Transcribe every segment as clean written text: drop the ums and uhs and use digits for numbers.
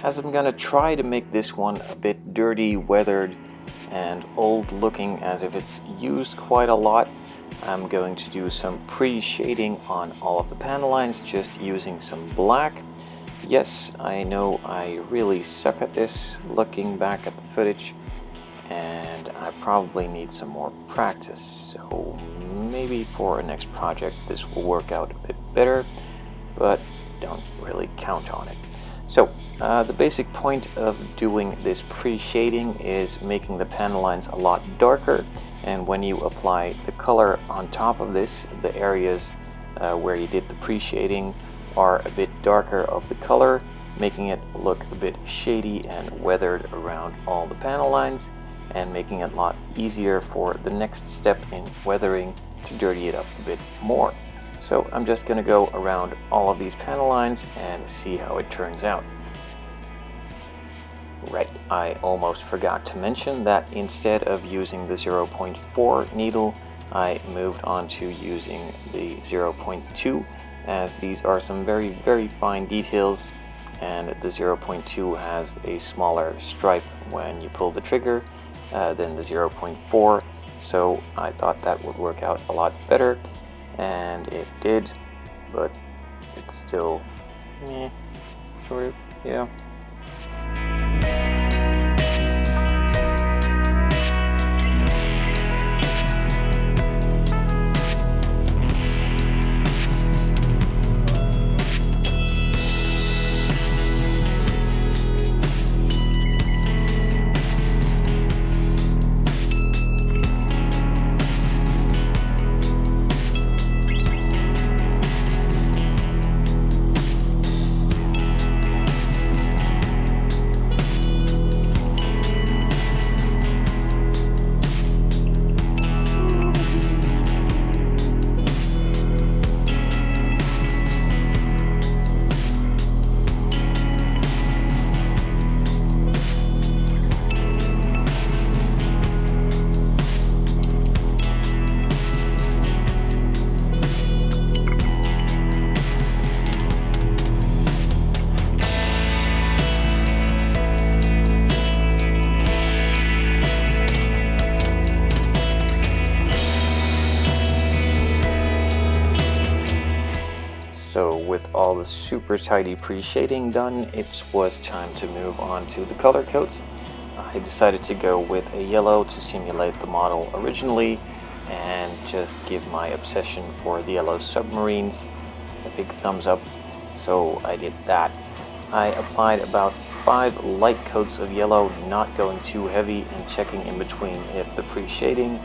as I'm gonna try to make this one a bit dirty, weathered, and old looking as if it's used quite a lot, I'm going to do some pre-shading on all of the panel lines just using some black. Yes, I know I really suck at this looking back at the footage, and I probably need some more practice, so maybe for a next project this will work out a bit better, but don't really count on it. So the basic point of doing this pre-shading is making the panel lines a lot darker, and when you apply the color on top of this, the areas where you did the pre-shading are a bit darker of the color, making it look a bit shady and weathered around all the panel lines, and making it a lot easier for the next step in weathering to dirty it up a bit more. So I'm just going to go around all of these panel lines and see how it turns out. Right, I almost forgot to mention that instead of using the 0.4 needle, I moved on to using the 0.2, as these are some very fine details, and the 0.2 has a smaller stripe when you pull the trigger than the 0.4, so I thought that would work out a lot better, and it did, but it's still sort of, yeah. So with all the super tidy pre-shading done, it was time to move on to the color coats. I decided to go with a yellow to simulate the model originally and just give my obsession for the yellow submarines a big thumbs up, so I did that. I applied about 5 light coats of yellow, not going too heavy, and checking in between if the pre-shading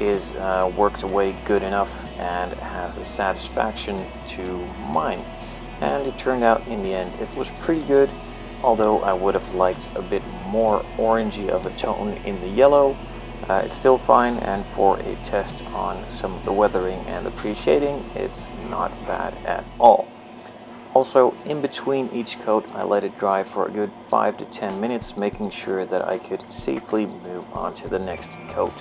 is worked away good enough and has a satisfaction to mine. And it turned out in the end it was pretty good, although I would have liked a bit more orangey of a tone in the yellow. It's still fine, and for a test on some of the weathering and the pre-shading, it's not bad at all. Also, in between each coat I let it dry for a good 5 to 10 minutes, making sure that I could safely move on to the next coat.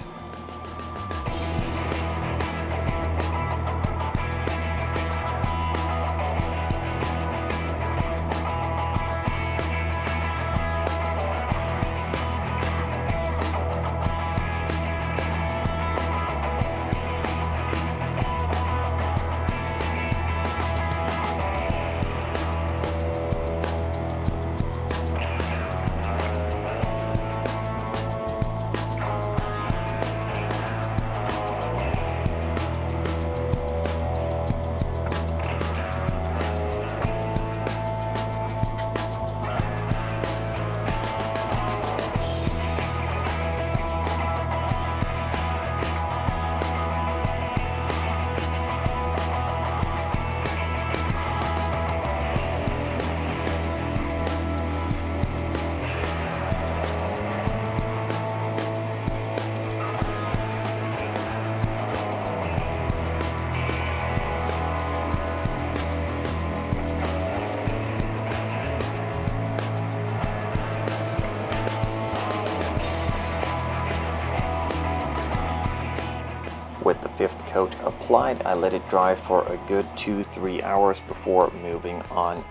With the 5th coat applied, I let it dry for a good 2-3 hours before moving on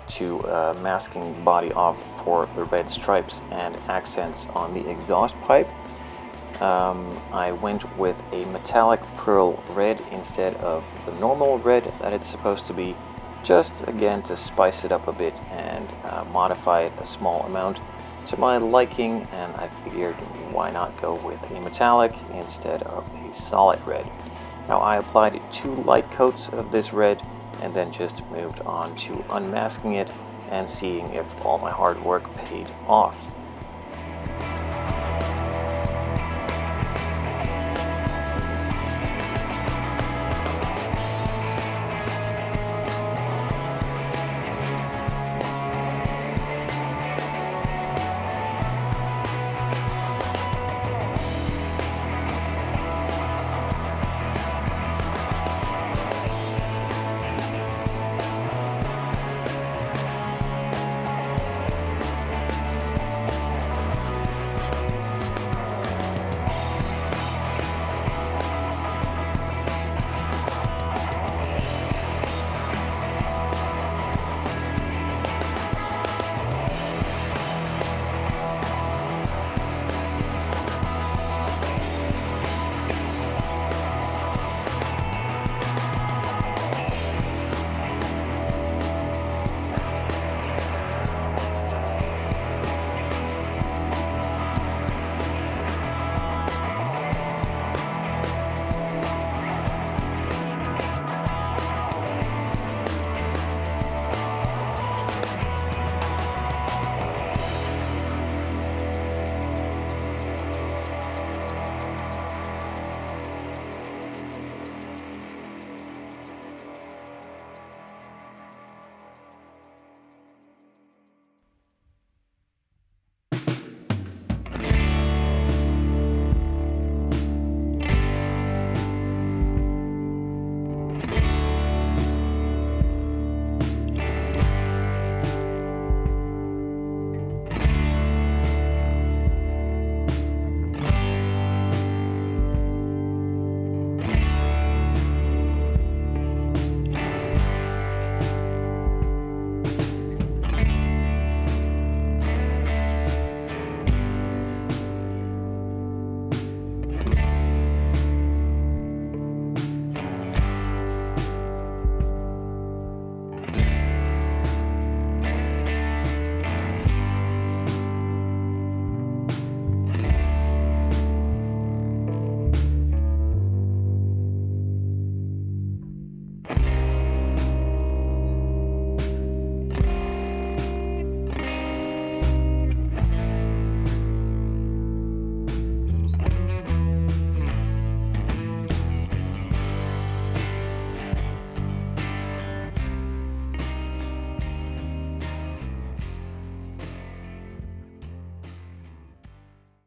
to masking the body off for the red stripes and accents on the exhaust pipe. I went with a metallic pearl red instead of the normal red that it's supposed to be, just again to spice it up a bit and modify it a small amount to my liking, and I figured why not go with a metallic instead of a solid red. Now I applied 2 light coats of this red and then just moved on to unmasking it and seeing if all my hard work paid off.